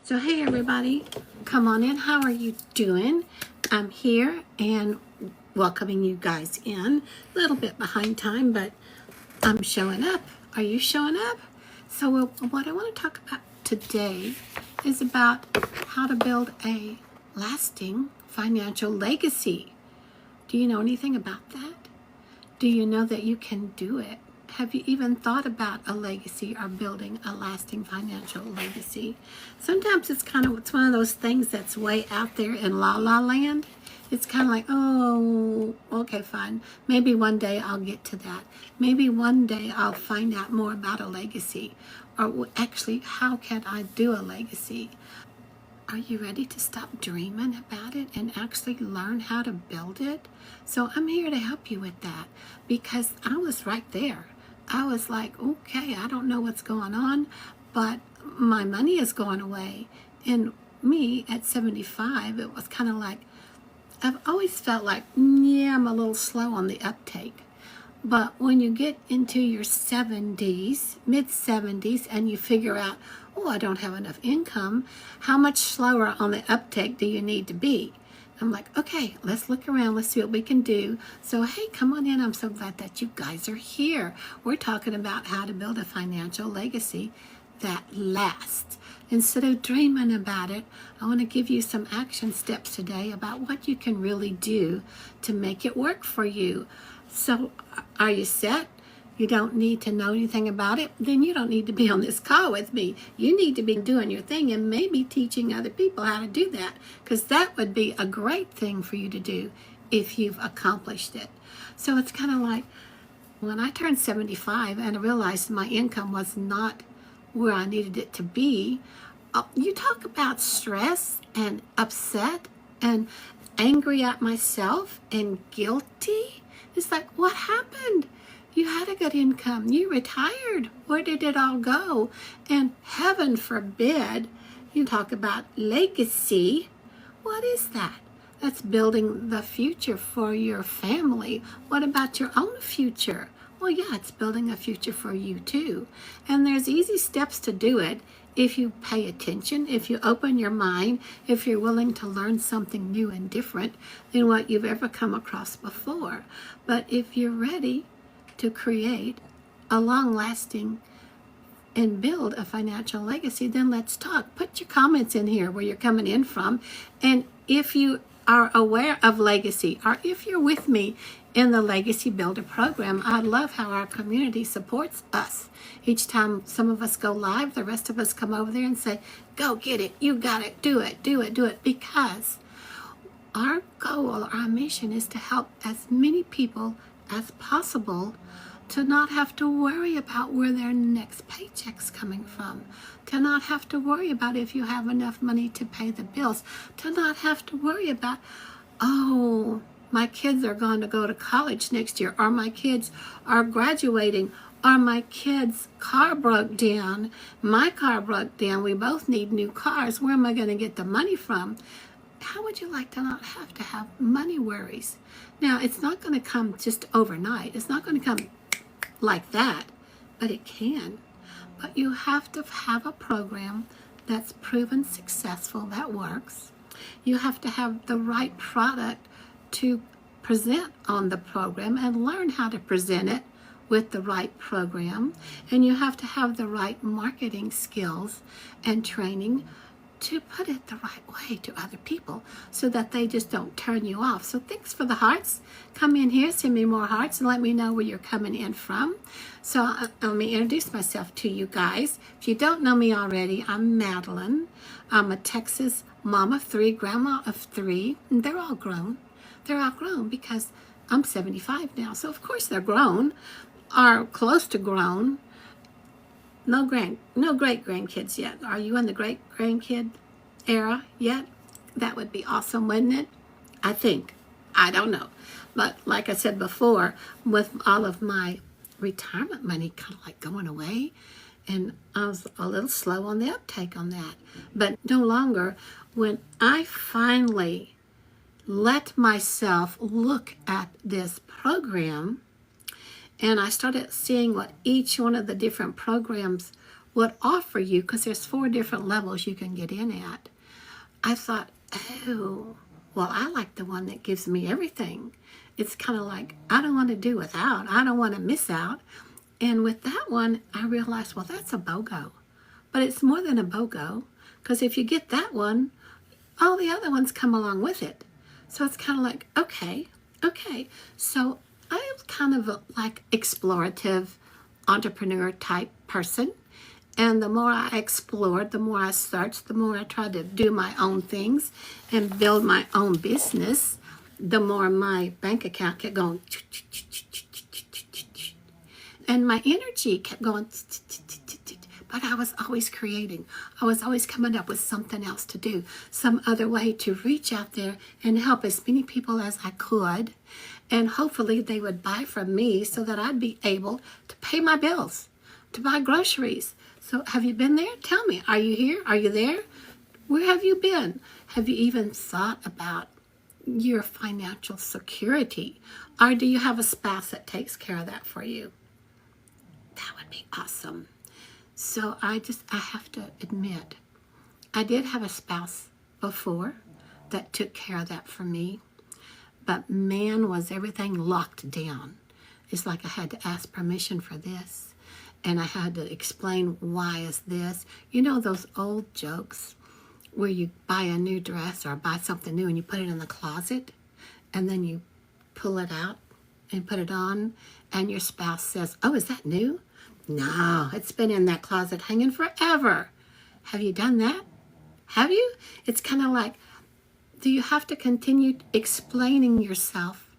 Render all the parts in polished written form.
So hey everybody, come on in. How are you doing? I'm here and welcoming you guys in. A little bit behind time, but I'm showing up. Are you showing up? So what I want to talk about today is about how to build a lasting financial legacy. Do you know anything about that? Do you know that you can do it? Have you even thought about a legacy or building a lasting financial legacy? Sometimes it's one of those things that's way out there in la la land. It's kind of like, oh, okay, fine. Maybe one day I'll get to that. Maybe one day I'll find out more about a legacy. Or actually, how can I do a legacy? Are you ready to stop dreaming about it and actually learn how to build it? So I'm here to help you with that because I was right there. I was like, okay, I don't know what's going on, but my money is going away. And me at 75, it was kind of like, I've always felt like, yeah, I'm a little slow on the uptake. But when you get into your 70s, mid-70s, and you figure out, oh, I don't have enough income, how much slower on the uptake do you need to be? I'm like, okay, let's look around. Let's see what we can do. So, hey, come on in. I'm so glad that you guys are here. We're talking about how to build a financial legacy that lasts. Instead of dreaming about it, I want to give you some action steps today about what you can really do to make it work for you. So, are you set? You don't need to know anything about it? Then you don't need to be on this call with me. You need to be doing your thing and maybe teaching other people how to do that, because that would be a great thing for you to do if you've accomplished it. So it's kind of like when I turned 75 and I realized my income was not where I needed it to be. You talk about stress and upset and angry at myself and guilty. It's like, what happened? You had a good income. You retired. Where did it all go? And heaven forbid, you talk about legacy. What is that? That's building the future for your family. What about your own future? Well, yeah, it's building a future for you too. And there's easy steps to do it if you pay attention, if you open your mind, if you're willing to learn something new and different than what you've ever come across before. But if you're ready to create a long-lasting and build a financial legacy, then let's talk. Put your comments in here where you're coming in from. And if you are aware of legacy, or if you're with me in the Legacy Builder program, I love how our community supports us. Each time some of us go live, the rest of us come over there and say, go get it, you got it, do it, do it, do it. Because our goal, our mission is to help as many people as possible to not have to worry about where their next paycheck's coming from, to not have to worry about if you have enough money to pay the bills, to not have to worry about, oh, my kids are going to go to college next year, or my kids are graduating, or my kid's car broke down, my car broke down, we both need new cars, where am I going to get the money from? How would you like to not have to have money worries? Now, it's not going to come just overnight. It's not going to come like that, but it can. But you have to have a program that's proven successful, that works. You have to have the right product to present on the program and learn how to present it with the right program. And you have to have the right marketing skills and training to put it the right way to other people so that they just don't turn you off. So thanks for the hearts. Come in here, send me more hearts, and let me know where you're coming in from. So let me introduce myself to you guys. If you don't know me already, I'm Madeline. I'm a Texas mom of 3, grandma of 3, and they're all grown. They're all grown because I'm 75 now, so of course they're grown, or close to grown. No great grandkids yet. Are you in the great grandkid era yet? That would be awesome, wouldn't it? I think. I don't know. But like I said before, with all of my retirement money kind of like going away, and I was a little slow on the uptake on that. But no longer, when I finally let myself look at this program, and I started seeing what each one of the different programs would offer you, because there's 4 different levels you can get in at. I thought, oh, well, I like the one that gives me everything. It's kind of like, I don't want to do without. I don't want to miss out. And with that one, I realized, well, that's a BOGO. But it's more than a BOGO, because if you get that one, all the other ones come along with it. So it's kind of like, okay. So I am kind of a like explorative entrepreneur type person. And the more I explored, the more I searched, the more I tried to do my own things and build my own business, the more my bank account kept going. And my energy kept going. But I was always creating. I was always coming up with something else to do, some other way to reach out there and help as many people as I could. And hopefully they would buy from me so that I'd be able to pay my bills, to buy groceries. So have you been there? Tell me, are you here? Are you there? Where have you been? Have you even thought about your financial security? Or do you have a spouse that takes care of that for you? That would be awesome. So I have to admit, I did have a spouse before that took care of that for me. But man, was everything locked down. It's like I had to ask permission for this. And I had to explain why is this. You know those old jokes where you buy a new dress or buy something new and you put it in the closet and then you pull it out and put it on and your spouse says, oh, is that new? No, it's been in that closet hanging forever. Have you done that? Have you? It's kind of like, do you have to continue explaining yourself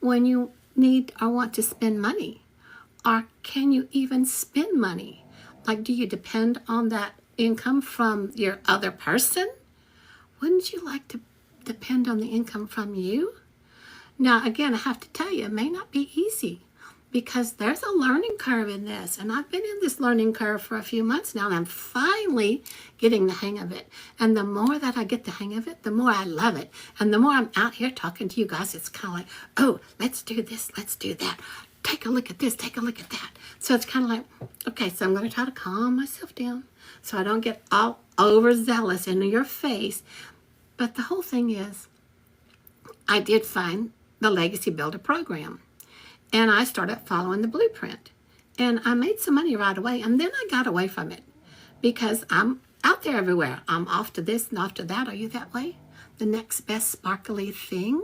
when you need or want to spend money? Or can you even spend money? Like, do you depend on that income from your other person? Wouldn't you like to depend on the income from you? Now, again, I have to tell you, it may not be easy because there's a learning curve in this. And I've been in this learning curve for a few months now, and I'm finally getting the hang of it. And the more that I get the hang of it, the more I love it. And the more I'm out here talking to you guys, it's kind of like, oh, let's do this, let's do that. Take a look at this, take a look at that. So it's kind of like, okay, so I'm going to try to calm myself down so I don't get all overzealous in your face. But the whole thing is, I did find the Legacy Builder program. And I started following the blueprint. And I made some money right away. And then I got away from it because I'm out there everywhere. I'm off to this and off to that. Are you that way? The next best sparkly thing?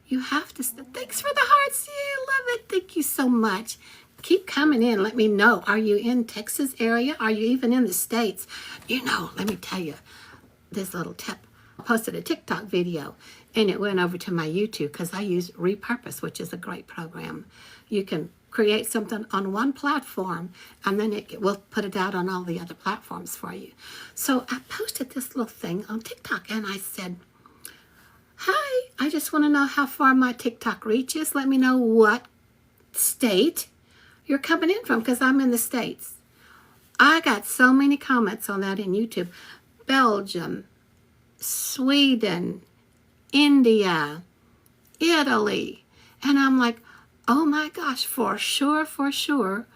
You have to. Thanks for the hearts. Yeah, love it. Thank you so much. Keep coming in. Let me know. Are you in Texas area? Are you even in the States? You know, let me tell you this little tip. I posted a TikTok video and it went over to my YouTube because I use Repurpose, which is a great program. You can create something on one platform and then it will put it out on all the other platforms for you. So I posted this little thing on TikTok and I said, hi, I just want to know how far my TikTok reaches. Let me know what state you're coming in from because I'm in the States. I got so many comments on that in YouTube. Belgium, Sweden, India, Italy. And I'm like, oh my gosh, for sure,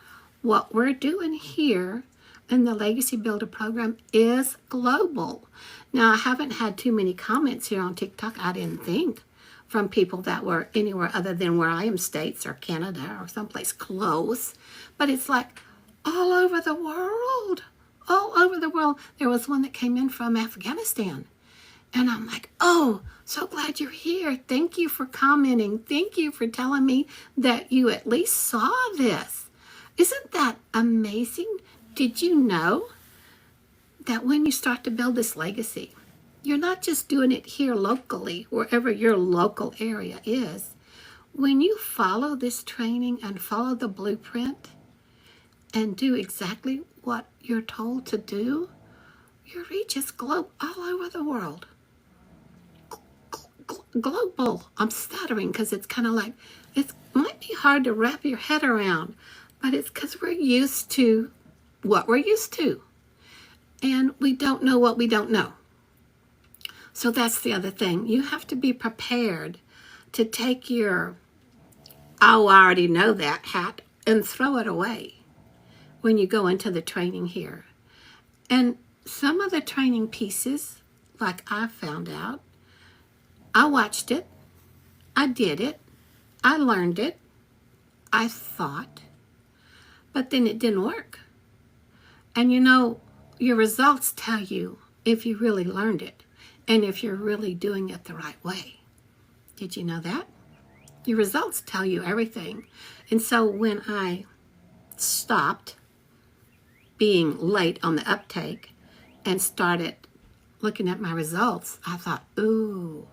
what we're doing here in the Legacy Builder program is global. Now, I haven't had too many comments here on TikTok, I didn't think, from people that were anywhere other than where I am, States or Canada or someplace close. But it's like all over the world, all over the world. There was one that came in from Afghanistan. And I'm like, oh, so glad you're here. Thank you for commenting. Thank you for telling me that you at least saw this. Isn't that amazing? Did you know that when you start to build this legacy, you're not just doing it here locally, wherever your local area is. When you follow this training and follow the blueprint and do exactly what you're told to do, your reach is all over the world. Global. I'm stuttering because it's kind of like, it might be hard to wrap your head around, but it's because we're used to what we're used to. And we don't know what we don't know. So that's the other thing. You have to be prepared to take your, oh, I already know that hat and throw it away. when you go into the training here. And some of the training pieces, like I found out, I watched it, I did it, I learned it, I thought, but then it didn't work. And you know, your results tell you if you really learned it and if you're really doing it the right way. Did you know that? Your results tell you everything. And so when I stopped being late on the uptake and started looking at my results, I thought, ooh,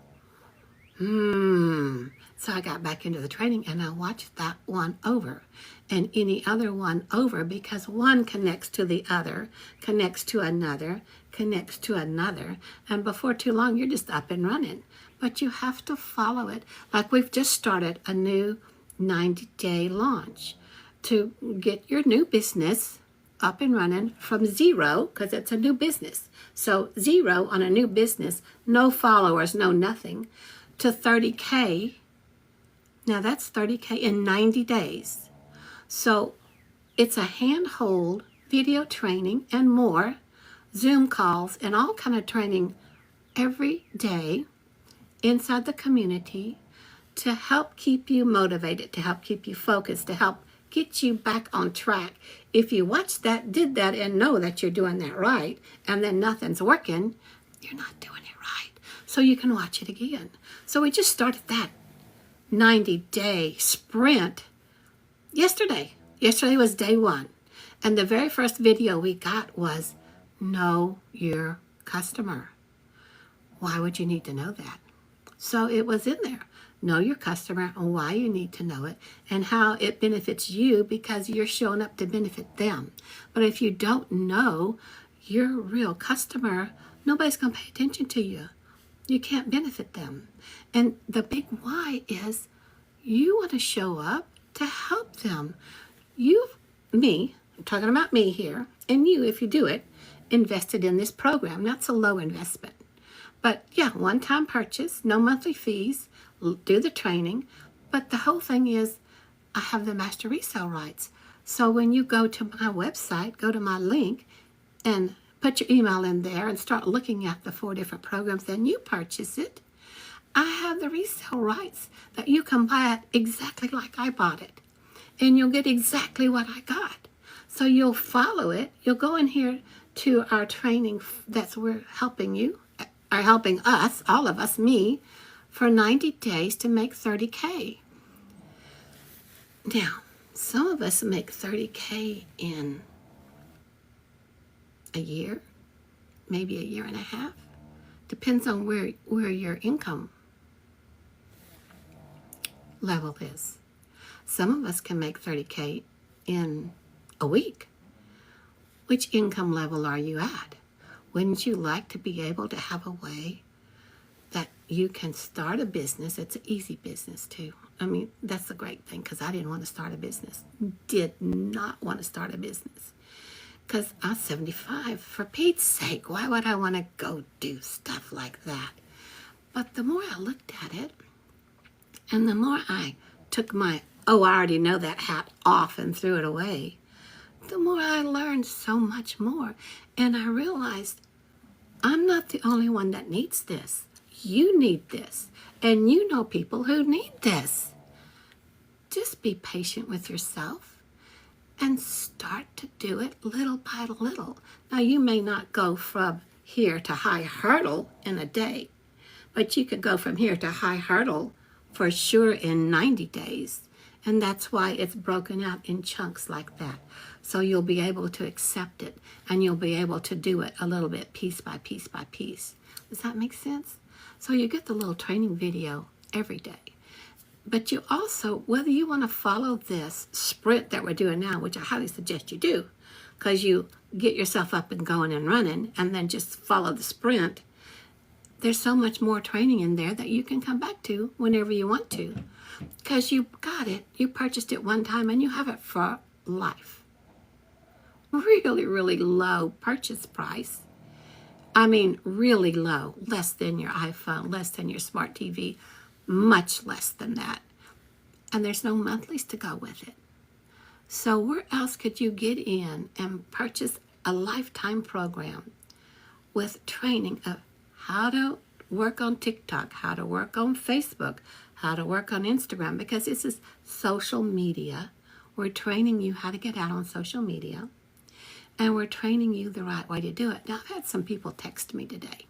So I got back into the training and I watched that one over and any other one over, because one connects to the other, connects to another, connects to another. And before too long, you're just up and running. But you have to follow it. Like we've just started a new 90-day launch to get your new business up and running from zero, because it's a new business. So 0 on a new business, no followers, no nothing, to 30K. Now that's 30K in 90 days. So it's a handhold video training and more, Zoom calls and all kind of training every day inside the community to help keep you motivated, to help keep you focused, to help get you back on track. If you watch that, did that, and know that you're doing that right, and then nothing's working, you're not doing it right. So you can watch it again. So we just started that 90-day sprint yesterday. Yesterday was day 1. And the very first video we got was, know your customer. Why would you need to know that? So it was in there. Know your customer and why you need to know it and how it benefits you, because you're showing up to benefit them. But if you don't know your real customer, nobody's going to pay attention to you. You can't benefit them. And the big why is you want to show up to help them. I'm talking about me here, and you, if you do it, invested in this program. That's a low investment. But yeah, one-time purchase, no monthly fees, do the training. But the whole thing is I have the master resale rights. So when you go to my website, go to my link and put your email in there and start looking at the 4 different programs, then you purchase it. I have the resale rights that you can buy it exactly like I bought it. And you'll get exactly what I got. So you'll follow it. You'll go in here to our training that's we're helping you, are helping us, all of us, me, for 90 days to make 30K. Now, some of us make 30K in a year, maybe a year and a half. Depends on where your income level is. Some of us can make 30K in a week. Which income level are you at? Wouldn't you like to be able to have a way that you can start a business? It's an easy business too. I mean, that's the great thing, because I didn't want to start a business. Did not want to start a business. Because I'm 75. For Pete's sake, why would I want to go do stuff like that? But the more I looked at it, and the more I took my, I already know that hat off and threw it away, the more I learned so much more. And I realized I'm not the only one that needs this. You need this. And you know people who need this. Just be patient with yourself and start to do it little by little. Now, you may not go from here to high hurdle in a day, but you could go from here to high hurdle for sure in 90 days. And that's why it's broken out in chunks like that. So you'll be able to accept it, and you'll be able to do it a little bit piece by piece by piece. Does that make sense? So you get the little training video every day. But you also, whether you want to follow this sprint that we're doing now, which I highly suggest you do, because you get yourself up and going and running, and then just follow the sprint, there's so much more training in there that you can come back to whenever you want to. Because you got it, you purchased it one time, and you have it for life. Really, really low purchase price. I mean, really low, less than your iPhone, less than your smart TV, much less than that. And there's no monthlies to go with it. So where else could you get in and purchase a lifetime program with training of how to work on TikTok, how to work on Facebook, how to work on Instagram, because this is social media. We're training you how to get out on social media, and we're training you the right way to do it. Now, I've had some people text me today,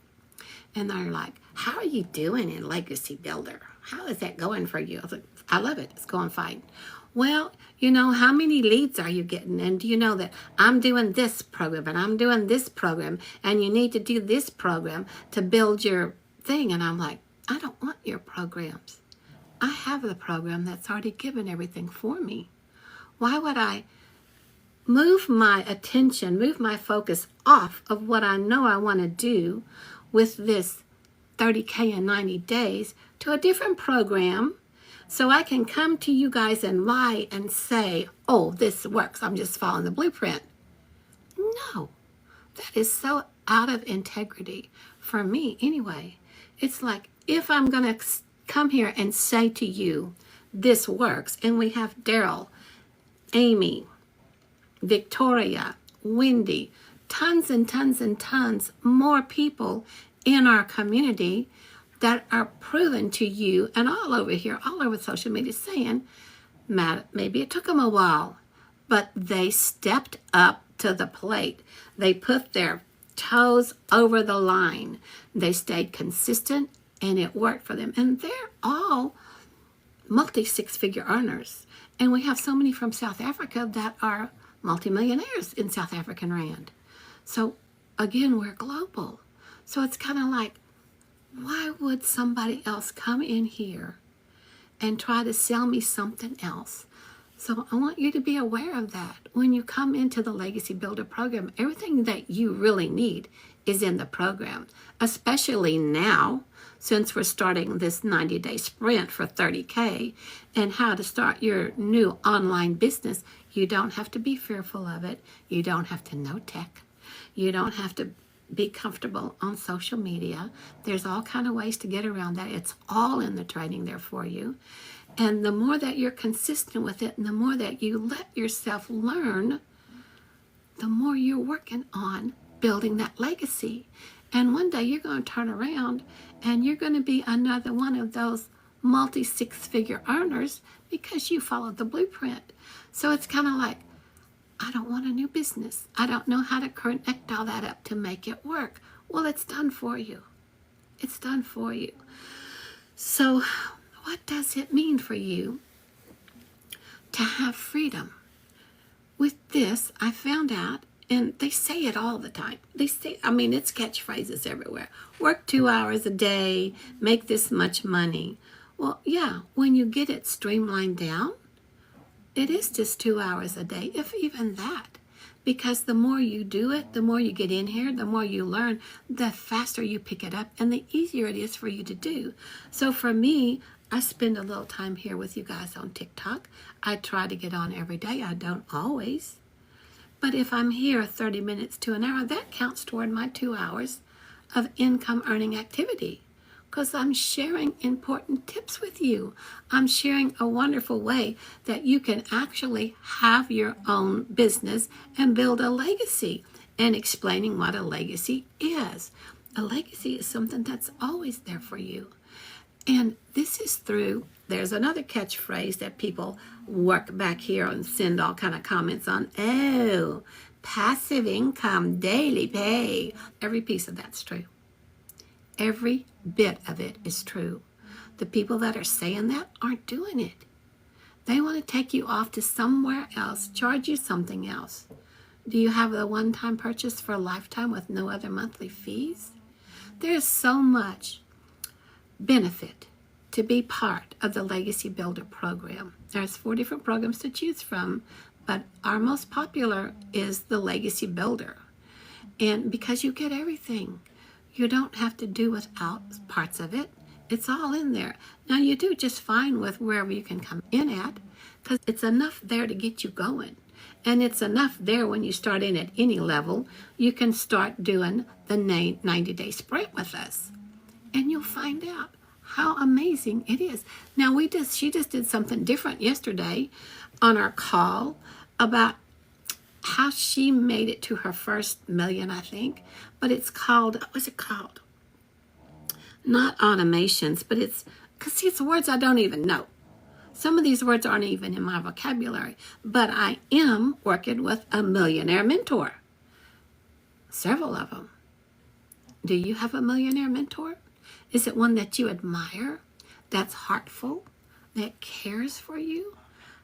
and they're like, how are you doing in Legacy Builder? How is that going for you? I was like, I love it. It's going fine. Well, you know, how many leads are you getting? And do you know that I'm doing this program and I'm doing this program and you need to do this program to build your thing? And I'm like, I don't want your programs. I have the program that's already given everything for me. Why would I move my attention, move my focus off of what I know I want to do with this 30K in 90 days to a different program so I can come to you guys and lie and say, oh, this works, I'm just following the blueprint? No, that is so out of integrity for me anyway. It's like, if I'm going to come here and say to you, this works, and we have Daryl, Amy, Victoria, Wendy, tons and tons and tons more people in our community that are proven to you and all over here, all over social media, saying, Matt, maybe it took them a while, but they stepped up to the plate. They put their toes over the line. They stayed consistent, and it worked for them. And they're all multi-six-figure earners. And we have so many from South Africa that are multimillionaires in South African Rand. So again, we're global. So it's kind of like, why would somebody else come in here and try to sell me something else? So I want you to be aware of that. When you come into the Legacy Builder program, everything that you really need is in the program, especially now, since we're starting this 90-day sprint for 30K and how to start your new online business. You don't have to be fearful of it. You don't have to know tech. You don't have to be comfortable on social media. There's all kind of ways to get around that. It's all in the training there for you. And the more that you're consistent with it and the more that you let yourself learn, the more you're working on building that legacy. And one day you're going to turn around and you're going to be another one of those multi-six-figure earners because you followed the blueprint. So it's kind of like, I don't want a new business. I don't know how to connect all that up to make it work. Well, it's done for you. It's done for you. So what does it mean for you to have freedom? With this, I found out, and they say it all the time. They say, I mean, it's catchphrases everywhere. Work 2 hours a day, make this much money. Well, yeah, when you get it streamlined down, it is just 2 hours a day, if even that. Because the more you do it, the more you get in here, the more you learn, the faster you pick it up, and the easier it is for you to do. So for me, I spend a little time here with you guys on TikTok. I try to get on every day. I don't always. But if I'm here 30 minutes to an hour, that counts toward my 2 hours of income earning activity. Because I'm sharing important tips with you. I'm sharing a wonderful way that you can actually have your own business and build a legacy, and explaining what a legacy is. A legacy is something that's always there for you. And this is through, there's another catchphrase that people work back here and send all kind of comments on. Oh, passive income, daily pay. Every piece of that's true. Every bit of it is true. The people that are saying that aren't doing it. They want to take you off to somewhere else, charge you something else. Do you have a one-time purchase for a lifetime with no other monthly fees? There's so much benefit to be part of the Legacy Builder program. There's 4 different programs to choose from, but our most popular is the Legacy Builder. And because you get everything, you don't have to do without parts of it. It's all in there. Now, you do just fine with wherever you can come in at, because it's enough there to get you going. And it's enough there when you start in at any level, you can start doing the 90-day sprint with us. And you'll find out how amazing it is. Now, she just did something different yesterday on our call. about how she made it to her first million, I think. But it's called, what's it called? Not automations, but it's, because see, it's words I don't even know. Some of these words aren't even in my vocabulary, but I am working with a millionaire mentor. Several of them. Do you have a millionaire mentor? Is it one that you admire, that's heartful, that cares for you,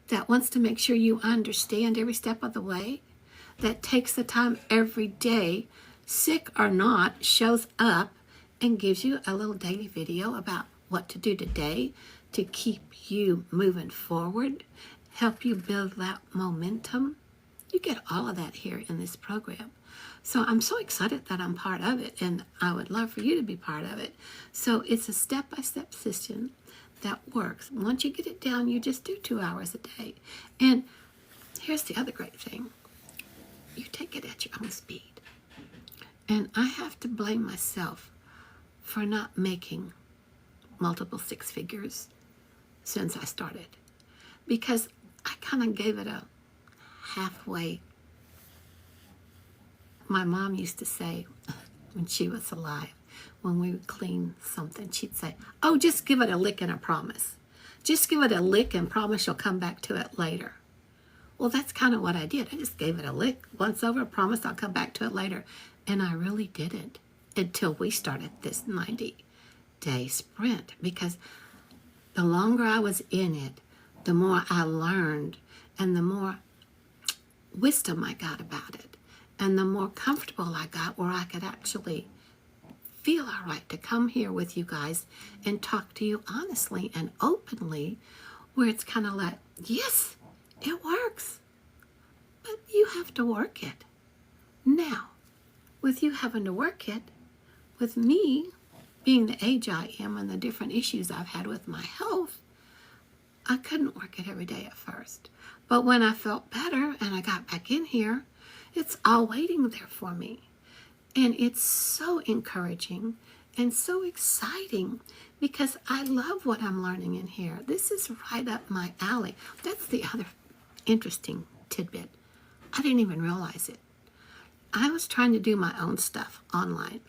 that wants to make sure you understand every step of the way, that takes the time every day, sick or not, shows up and gives you a little daily video about what to do today to keep you moving forward, help you build that momentum? You get all of that here in this program. So I'm so excited that I'm part of it, and I would love for you to be part of it. So it's a step-by-step system that works. Once you get it down, you just do 2 hours a day. And here's the other great thing. You take it at your own speed. And I have to blame myself for not making multiple six figures since I started. Because I kind of gave it a halfway. My mom used to say, when she was alive, when we would clean something, she'd say, oh, just give it a lick and a promise. Just give it a lick and promise you'll come back to it later. Well, that's kind of what I did. I just gave it a lick once over, promise I'll come back to it later. And I really didn't until we started this 90-day sprint. Because the longer I was in it, the more I learned and the more wisdom I got about it. And the more comfortable I got where I could actually feel all right to come here with you guys and talk to you honestly and openly, where it's kind of like, yes, it works, but you have to work it. Now, with you having to work it, with me being the age I am and the different issues I've had with my health, I couldn't work it every day at first. But when I felt better and I got back in here, it's all waiting there for me. And it's so encouraging and so exciting because I love what I'm learning in here. This is right up my alley. That's the other interesting tidbit. I didn't even realize it. I was trying to do my own stuff online.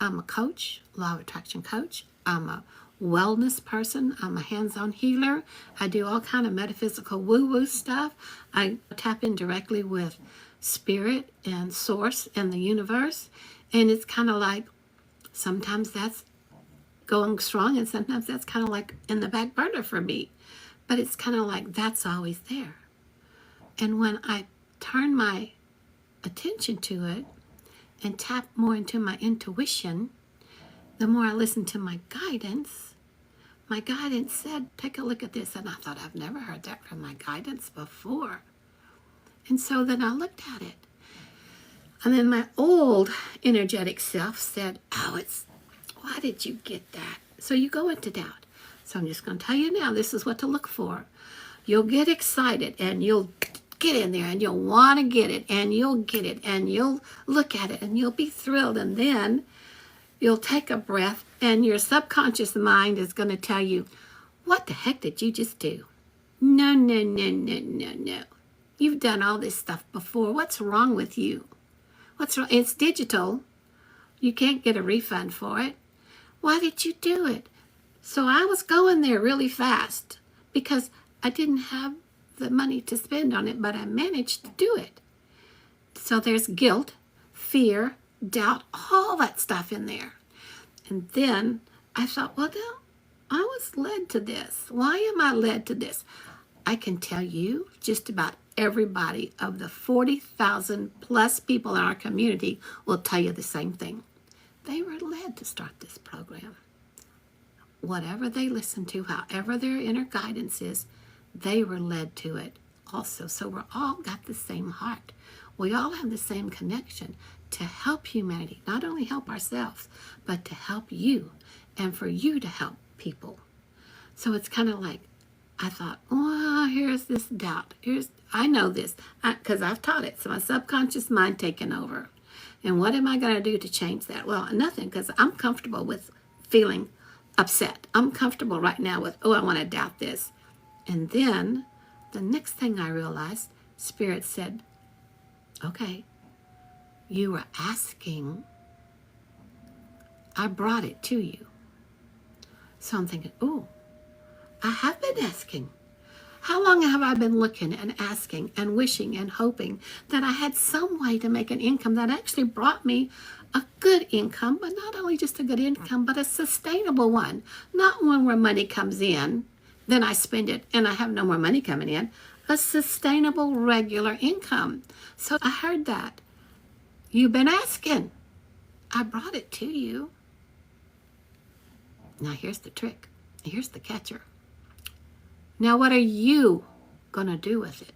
I'm a coach, law of attraction coach. I'm a wellness person. I'm a hands-on healer. I do all kind of metaphysical woo-woo stuff. I tap in directly with spirit and source and the universe. And it's kind of like, sometimes that's going strong and sometimes that's kind of like in the back burner for me. But it's kind of like that's always there. And when I turn my attention to it and tap more into my intuition, the more I listen to my guidance said, take a look at this. And I thought, I've never heard that from my guidance before. And so then I looked at it. And then my old energetic self said, oh, why did you get that? So you go into doubt. So I'm just going to tell you now, this is what to look for. You'll get excited and you'll get in there and you'll want to get it and you'll get it and you'll look at it and you'll be thrilled. And then you'll take a breath and your subconscious mind is going to tell you, what the heck did you just do? No, no, no, no, no, no. You've done all this stuff before. What's wrong with you? What's wrong? It's digital. You can't get a refund for it. Why did you do it? So I was going there really fast because I didn't have the money to spend on it, but I managed to do it. So there's guilt, fear, doubt, all that stuff in there. And then I thought, well, no, I was led to this. Why am I led to this? I can tell you just about everybody of the 40,000 plus people in our community will tell you the same thing. They were led to start this program. Whatever they listen to, however their inner guidance is, they were led to it also. So we're all got the same heart. We all have the same connection to help humanity, not only help ourselves, but to help you and for you to help people. So it's kind of like, I thought, oh, here's this doubt. I know this because I've taught it. So my subconscious mind taking over. And what am I going to do to change that? Well, nothing, because I'm comfortable with feeling upset. I'm comfortable right now with, oh, I want to doubt this. And then the next thing I realized, Spirit said, okay, you were asking. I brought it to you. So I'm thinking, oh, I have been asking. How long have I been looking and asking and wishing and hoping that I had some way to make an income that actually brought me a good income, but not only just a good income, but a sustainable one. Not one where money comes in, then I spend it and I have no more money coming in. A sustainable, regular income. So I heard that. You've been asking. I brought it to you. Now here's the trick. Here's the catcher. Now what are you going to do with it?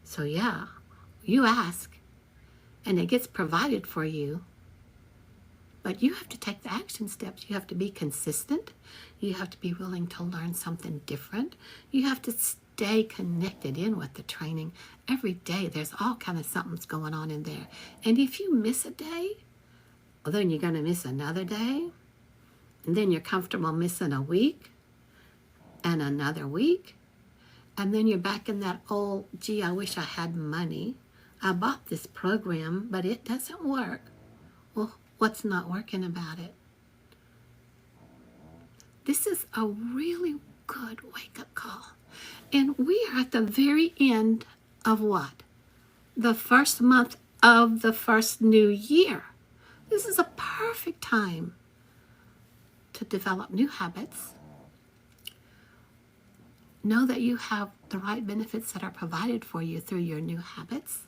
So yeah, you ask and it gets provided for you. But you have to take the action steps. You have to be consistent. You have to be willing to learn something different. You have to stay connected in with the training. Every day there's all kind of something's going on in there. And if you miss a day, well, then you're going to miss another day. And then you're comfortable missing a week and another week. And then you're back in that old, gee, I wish I had money. I bought this program, but it doesn't work. Well, what's not working about it? This is a really good wake-up call. And we are at the very end of what? The first month of the first new year. This is a perfect time to develop new habits. Know that you have the right benefits that are provided for you through your new habits.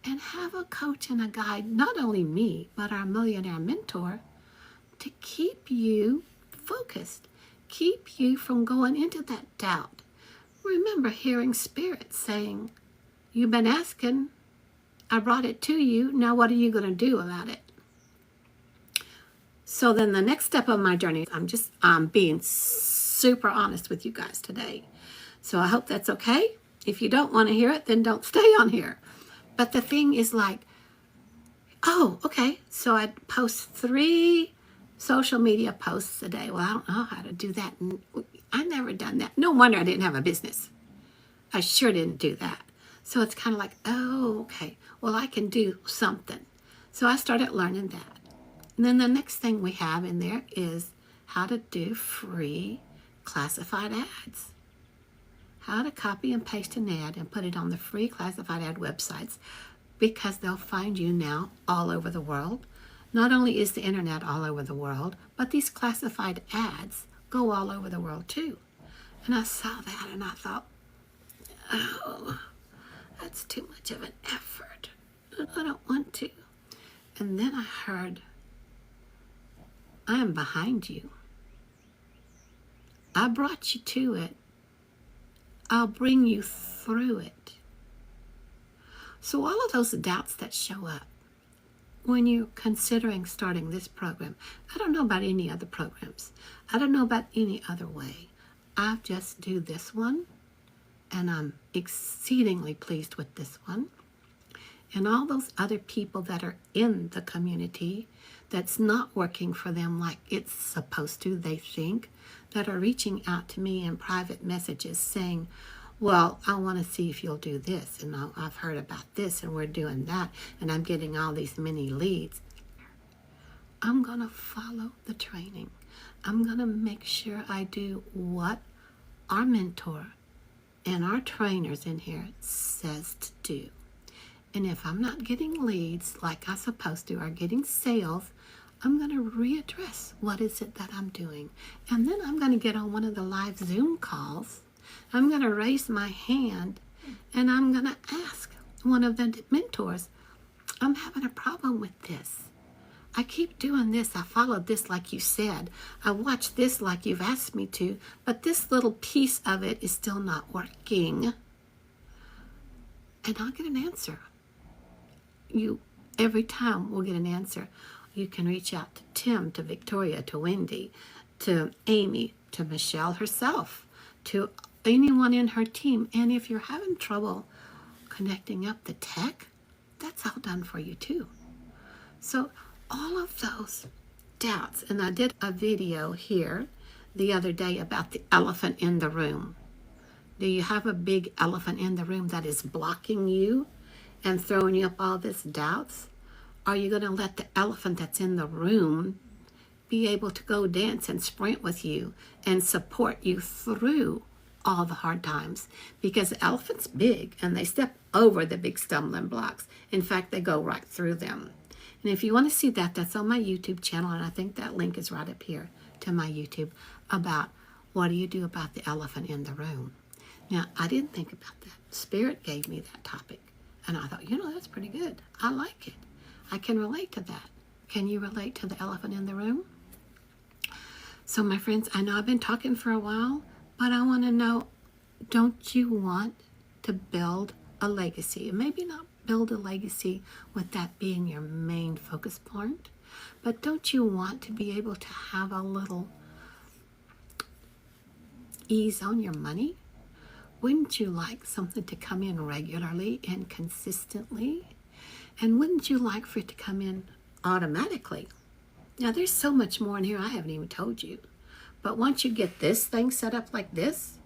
And have a coach and a guide, not only me, but our millionaire mentor, to keep you focused, keep you from going into that doubt. Remember hearing Spirit saying, you've been asking, I brought it to you, now what are you going to do about it? So then the next step of my journey, I'm being super honest with you guys today. So I hope that's okay. If you don't want to hear it, then don't stay on here. But the thing is like, oh, okay, so I'd post 3 social media posts a day. Well, I don't know how to do that. And I never done that. No wonder I didn't have a business. I sure didn't do that. So it's kind of like, oh, okay, well, I can do something. So I started learning that. And then the next thing we have in there is how to do free classified ads. How to copy and paste an ad and put it on the free classified ad websites, because they'll find you now all over the world. Not only is the internet all over the world, but these classified ads go all over the world too. And I saw that and I thought, oh, that's too much of an effort. I don't want to. And then I heard, I am behind you. I brought you to it. I'll bring you through it. So all of those doubts that show up when you're considering starting this program, I don't know about any other programs. I don't know about any other way. I just do this one, and I'm exceedingly pleased with this one. And all those other people that are in the community that's not working for them like it's supposed to, they think, that are reaching out to me in private messages saying, well, I want to see if you'll do this, and I've heard about this, and we're doing that, and I'm getting all these many leads. I'm going to follow the training. I'm going to make sure I do what our mentor and our trainers in here says to do. And if I'm not getting leads like I'm supposed to, or getting sales, I'm going to readdress what is it that I'm doing. And then I'm going to get on one of the live Zoom calls. I'm going to raise my hand and I'm going to ask one of the mentors, I'm having a problem with this. I keep doing this. I followed this like you said. I watched this like you've asked me to, but this little piece of it is still not working. And I'll get an answer. Every time we'll get an answer. You can reach out to Tim, to Victoria, to Wendy, to Amy, to Michelle herself, to anyone in her team. And if you're having trouble connecting up the tech, that's all done for you too. So all of those doubts, and I did a video here the other day about the elephant in the room. Do you have a big elephant in the room that is blocking you and throwing you up all this doubts? Are you going to let the elephant that's in the room be able to go dance and sprint with you and support you through all the hard times? Because the elephant's big and they step over the big stumbling blocks. In fact, they go right through them. And if you want to see that, that's on my YouTube channel, and I think that link is right up here to my YouTube, about what do you do about the elephant in the room. Now, I didn't think about that. Spirit gave me that topic, and I thought, that's pretty good. I like it. I can relate to that. Can you relate to the elephant in the room? So, my friends, I know I've been talking for a while, but I want to know, don't you want to build a legacy? And maybe not build a legacy with that being your main focus point, but don't you want to be able to have a little ease on your money? Wouldn't you like something to come in regularly and consistently? And wouldn't you like for it to come in automatically? Now, there's so much more in here I haven't even told you. But once you get this thing set up like this,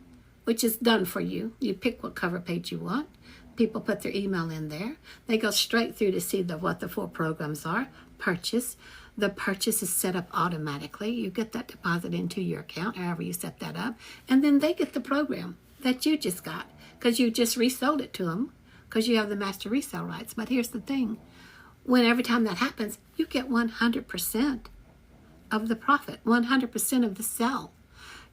which is done for you, you pick what cover page you want. People put their email in there. They go straight through to see what the 4 programs are. Purchase. The purchase is set up automatically. You get that deposit into your account, however you set that up. And then they get the program that you just got because you just resold it to them because you have the master resale rights. But here's the thing. Every time that happens, you get 100% of the profit, 100% of the sell.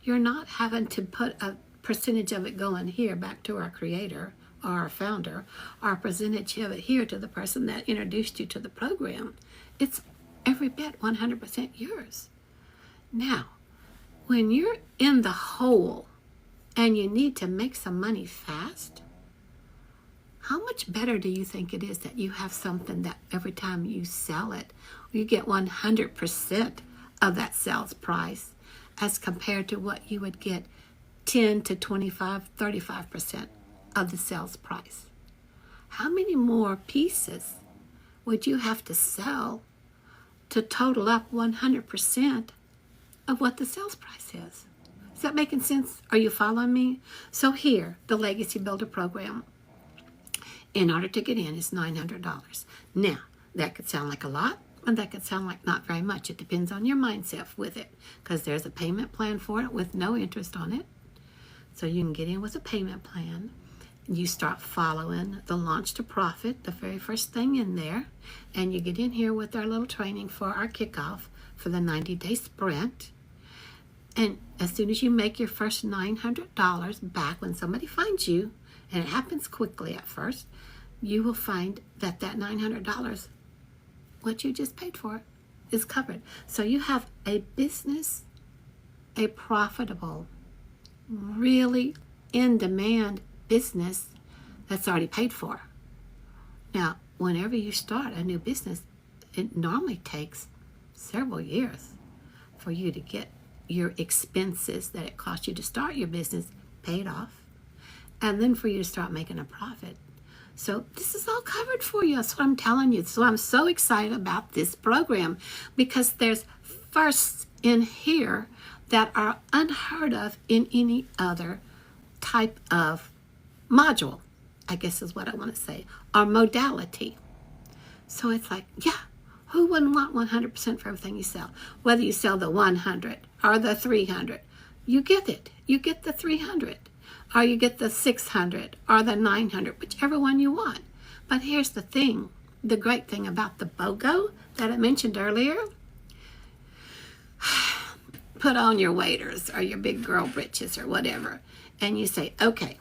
You're not having to put a percentage of it going here back to our creator or our founder, or a percentage of it here to the person that introduced you to the program. It's every bit 100% yours. Now, when you're in the hole and you need to make some money fast, how much better do you think it is that you have something that every time you sell it, you get 100% of that sales price as compared to what you would get 10 to 25, 35% of the sales price? How many more pieces would you have to sell to total up 100% of what the sales price is? Is that making sense? Are you following me? So here, the Legacy Builder Program, in order to get in, is $900. Now, that could sound like a lot, and that could sound like not very much. It depends on your mindset with it, because there's a payment plan for it with no interest on it. So you can get in with a payment plan. You start following the Launch to Profit, the very first thing in there, and you get in here with our little training for our kickoff for the 90-day sprint. And as soon as you make your first $900 back, when somebody finds you, and it happens quickly at first, you will find that $900, what you just paid for, is covered. So you have a business, a profitable, really in-demand business that's already paid for. Now, whenever you start a new business, it normally takes several years for you to get your expenses that it cost you to start your business paid off, and then for you to start making a profit. So this is all covered for you. That's what I'm telling you. So I'm so excited about this program because there's firsts in here that are unheard of in any other type of module, I guess is what I want to say, or modality. So it's like, yeah, who wouldn't want 100% for everything you sell? Whether you sell the 100 or the 300, you get it. You get the 300, or you get the 600 or the 900, whichever one you want. But here's the thing, the great thing about the BOGO that I mentioned earlier, put on your waders or your big girl britches or whatever, and you say, okay,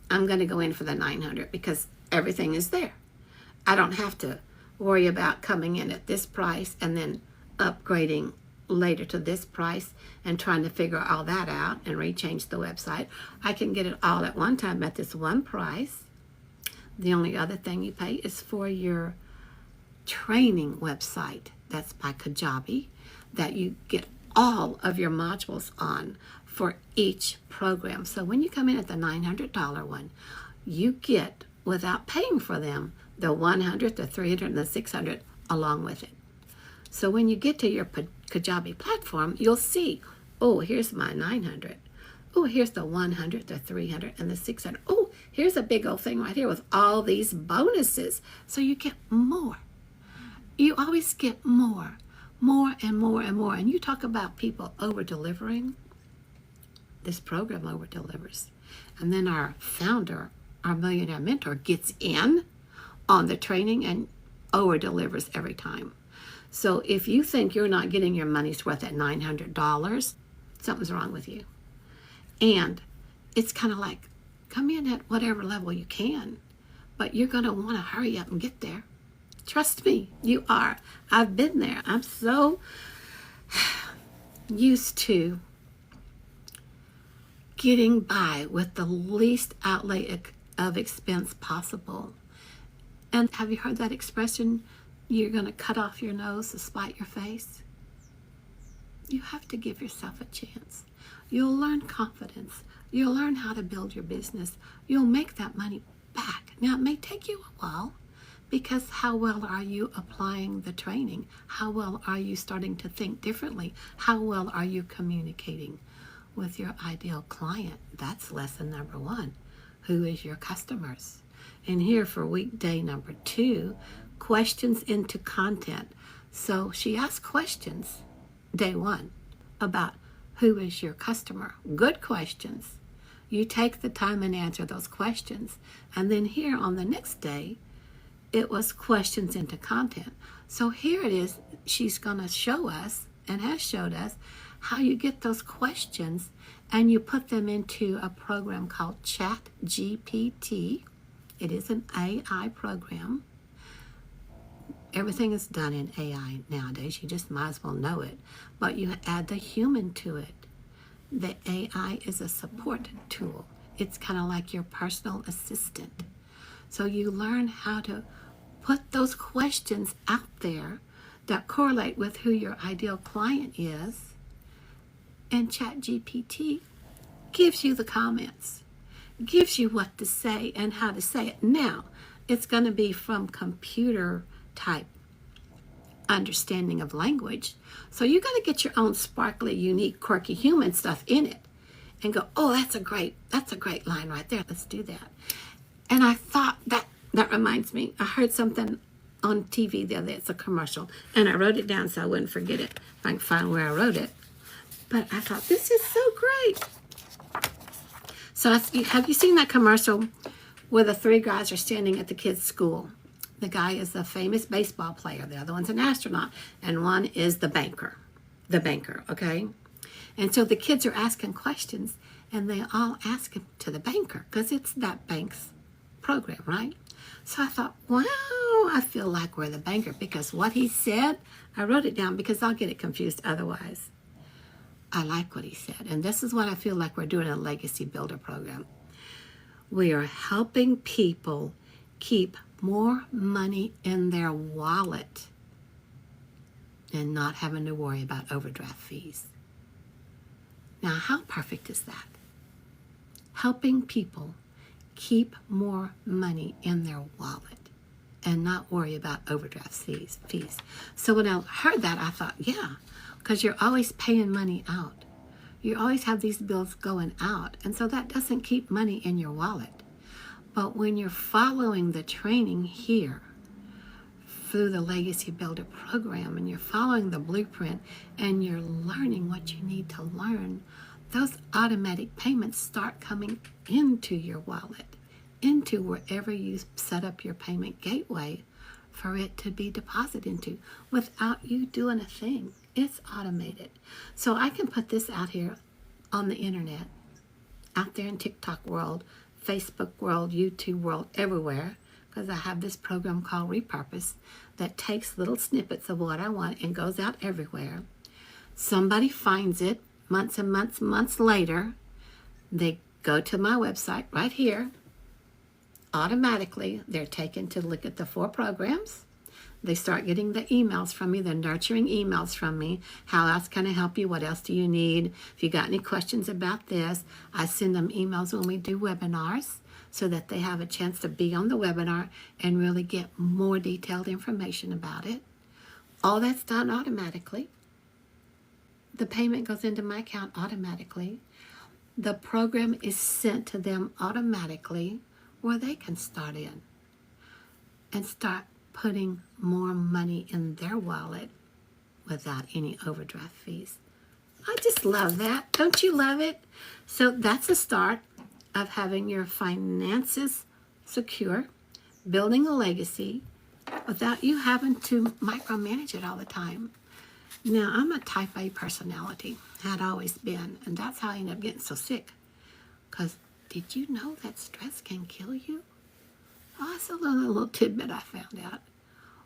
I'm going to go in for the 900 because everything is there. I don't have to worry about coming in at this price and then upgrading later to this price and trying to figure all that out and rechange the website. I can get it all at one time at this one price. The only other thing you pay is for your training website. That's by Kajabi, that you get all of your modules on for each program. So when you come in at the $900 one, you get, without paying for them, the 100, the 300, and the 600 along with it. So when you get to your Kajabi platform, you'll see, oh, here's my 900. Oh, here's the 100, the 300, and the 600. Oh, here's a big old thing right here with all these bonuses. So you get more. You always get more and more and more. And you talk about people over-delivering. This program over-delivers. And then our founder, our millionaire mentor, gets in on the training and over-delivers every time. So if you think you're not getting your money's worth at $900, something's wrong with you. And it's kind of like, come in at whatever level you can, but you're going to want to hurry up and get there. Trust me, you are. I've been there. I'm so used to getting by with the least outlay of expense possible. And have you heard that expression, you're going to cut off your nose to spite your face? You have to give yourself a chance. You'll learn confidence. You'll learn how to build your business. You'll make that money back. Now, it may take you a while, because how well are you applying the training? How well are you starting to think differently? How well are you communicating with your ideal client? That's lesson number 1. Who is your customers? And here for weekday number 2, questions into content. So she asked questions, day 1, about who is your customer. Good questions. You take the time and answer those questions. And then here on the next day, it was questions into content. So here it is. She's going to show us, and has showed us, how you get those questions and you put them into a program called ChatGPT. It is an AI program. Everything is done in AI nowadays. You just might as well know it. But you add the human to it. The AI is a support tool. It's kind of like your personal assistant. So you learn how to put those questions out there that correlate with who your ideal client is, and ChatGPT gives you the comments, gives you what to say and how to say it. Now, it's going to be from computer type understanding of language. So you got to get your own sparkly, unique, quirky human stuff in it and go, oh, that's a great line right there. Let's do that. And I thought that reminds me, I heard something on TV the other day. It's a commercial, and I wrote it down so I wouldn't forget it. If I can find where I wrote it. But I thought, this is so great. So have you seen that commercial where the 3 guys are standing at the kids' school? The guy is a famous baseball player. The other one's an astronaut. And one is the banker. Okay? And so the kids are asking questions, and they all ask him to the banker because it's that bank's program, right? So I thought, wow, I feel like we're the banker, because what he said, I wrote it down because I'll get it confused otherwise. I like what he said. And this is what I feel like we're doing in a Legacy Builder program. We are helping people keep more money in their wallet and not having to worry about overdraft fees. Now, how perfect is that? Helping people keep more money in their wallet and not worry about overdraft fees. So when I heard that, I thought, yeah, because you're always paying money out. You always have these bills going out, and so that doesn't keep money in your wallet. But when you're following the training here through the Legacy Builder program, and you're following the blueprint, and you're learning what you need to learn, those automatic payments start coming into your wallet, into wherever you set up your payment gateway for it to be deposited into without you doing a thing. It's automated. So I can put this out here on the internet, out there in TikTok world, Facebook world, YouTube world, everywhere, because I have this program called Repurpose that takes little snippets of what I want and goes out everywhere. Somebody finds it months and months later. They go to my website right here. Automatically, they're taken to look at the 4 programs. They start getting the emails from me, the nurturing emails from me. How else can I help you? What else do you need? If you got any questions about this, I send them emails when we do webinars so that they have a chance to be on the webinar and really get more detailed information about it. All that's done automatically. The payment goes into my account automatically. the program is sent to them automatically where they can start in and start putting more money in their wallet without any overdraft fees. I just love that. Don't you love it? So that's the start of having your finances secure, building a legacy without you having to micromanage it all the time. Now, I'm a type A personality, had always been, and that's how I ended up getting so sick. Because did you know that stress can kill you? Oh, that's a little tidbit I found out.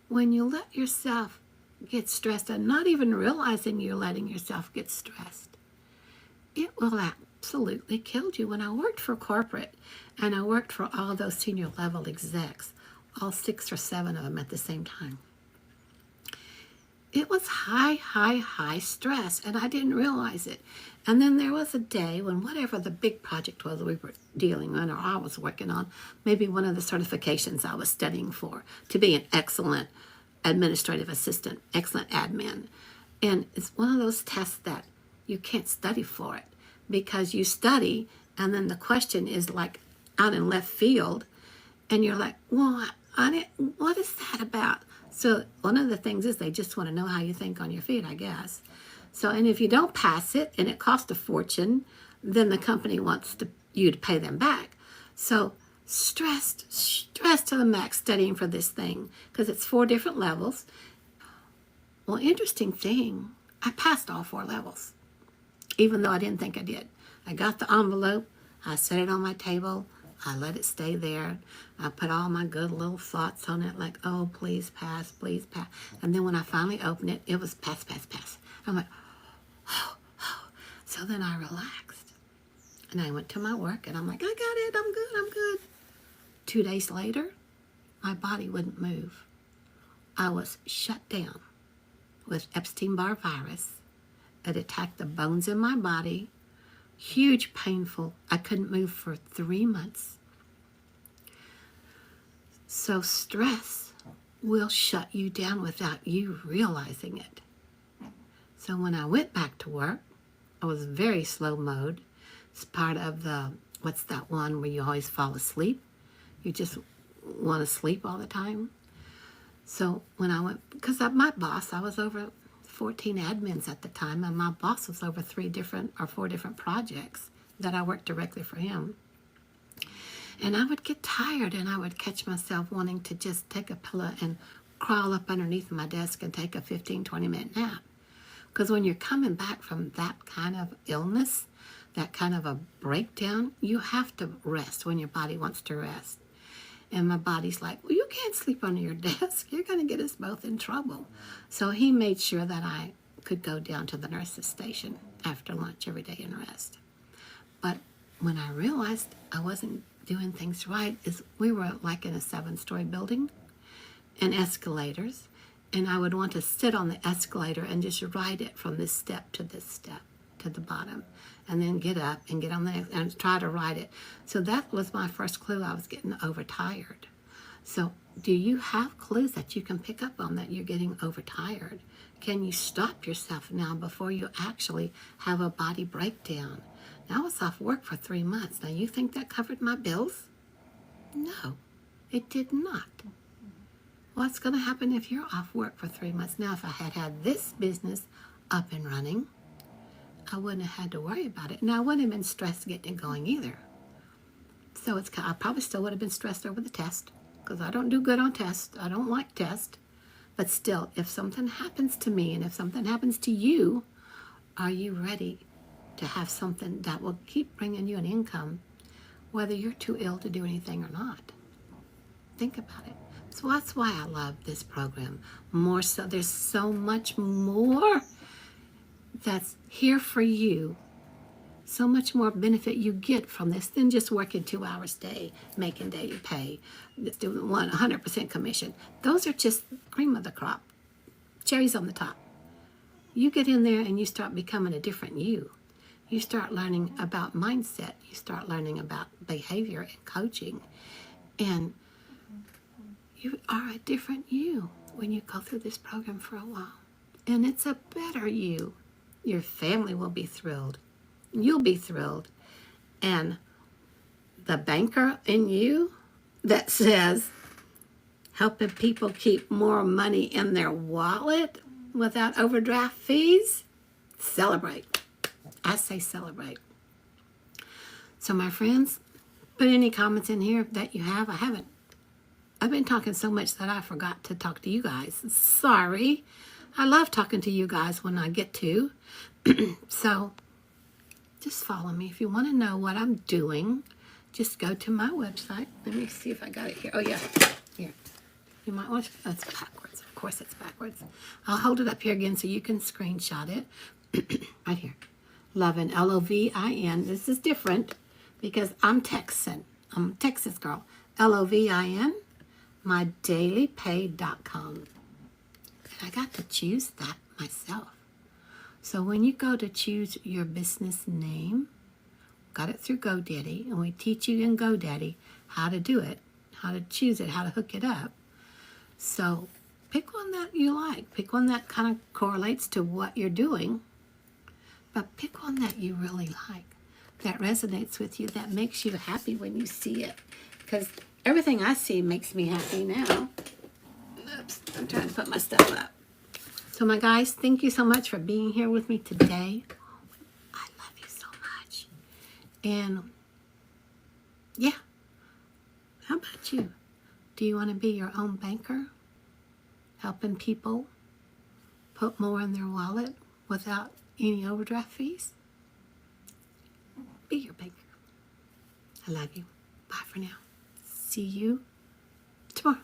When you let yourself get stressed and not even realizing you're letting yourself get stressed, it will absolutely kill you. When I worked for corporate and I worked for all those senior level execs, all 6 or 7 of them at the same time, it was high stress, and I didn't realize it. And then there was a day when whatever the big project was we were dealing on, or I was working on, maybe one of the certifications I was studying for, to be an excellent administrative assistant, excellent admin. And it's one of those tests that you can't study for it, because you study and then the question is like out in left field, and you're like, well, what is that about? So one of the things is they just want to know how you think on your feet, I guess. So, and if you don't pass it and it costs a fortune, then the company wants you to pay them back. So stressed to the max studying for this thing, because it's 4 different levels. Well, interesting thing, I passed all 4 levels, even though I didn't think I did. I got the envelope, I set it on my table, I let it stay there. I put all my good little thoughts on it, like, oh, please pass, please pass. And then when I finally opened it, it was pass. I went, oh. So then I relaxed. And I went to my work, and I'm like, I got it, I'm good. 2 days later, my body wouldn't move. I was shut down with Epstein-Barr virus. It attacked the bones in my body. Huge, painful. I couldn't move for 3 months. So stress will shut you down without you realizing it. So when I went back to work, I was very slow mode. It's part of the, what's that one where you always fall asleep? You just want to sleep all the time. So when I went, because my boss, I was over 14 admins at the time, and my boss was over 4 different projects that I worked directly for him. And I would get tired, and I would catch myself wanting to just take a pillow and crawl up underneath my desk and take a 15-20-minute nap. Because when you're coming back from that kind of illness, that kind of a breakdown, you have to rest when your body wants to rest. And my body's like, well, you can't sleep under your desk. You're going to get us both in trouble. So he made sure that I could go down to the nurse's station after lunch every day and rest. But when I realized I wasn't doing things right, is we were like in a 7-story building and escalators. And I would want to sit on the escalator and just ride it from this step to the bottom. And then get up and get on the next and try to ride it. So that was my first clue I was getting overtired. So do you have clues that you can pick up on that you're getting overtired? Can you stop yourself now before you actually have a body breakdown? Now I was off work for 3 months. Now you think that covered my bills? No, it did not. What's going to happen if you're off work for 3 months? Now if I had this business up and running, I wouldn't have had to worry about it. And I wouldn't have been stressed getting it going either. So I probably still would have been stressed over the test, because I don't do good on tests. I don't like tests. But still, if something happens to me and if something happens to you, are you ready to have something that will keep bringing you an income, whether you're too ill to do anything or not? Think about it. So that's why I love this program. More so, there's so much more that's here for you, so much more benefit you get from this than just working 2 hours a day, making daily pay, doing 100% commission. Those are just cream of the crop, cherries on the top. You get in there and you start becoming a different you. You start learning about mindset. You start learning about behavior and coaching. And you are a different you when you go through this program for a while. And it's a better you. Your family will be thrilled. You'll be thrilled. And the banker in you that says helping people keep more money in their wallet without overdraft fees, celebrate. I say celebrate. So my friends, put any comments in here that you have. I've been talking so much that I forgot to talk to you guys. Sorry. I love talking to you guys when I get to. So just follow me. If you want to know what I'm doing, just go to my website. Let me see if I got it here. Oh, yeah. Here. You might want to, oh, it's backwards. Of course it's backwards. I'll hold it up here again so you can screenshot it. Right here. Lovin, Lovin. This is different because I'm Texan. I'm a Texas girl. Lovin, mydailypay.com. And I got to choose that myself. So when you go to choose your business name, got it through GoDaddy, and we teach you in GoDaddy how to do it, how to choose it, how to hook it up. So pick one that you like. Pick one that kind of correlates to what you're doing, but pick one that you really like, that resonates with you, that makes you happy when you see it. Because everything I see makes me happy now. Oops, I'm trying to put my stuff up. So my guys, thank you so much for being here with me today. I love you so much. And yeah, how about you? Do you want to be your own banker? Helping people put more in their wallet without any overdraft fees? Be your banker. I love you. Bye for now. See you tomorrow.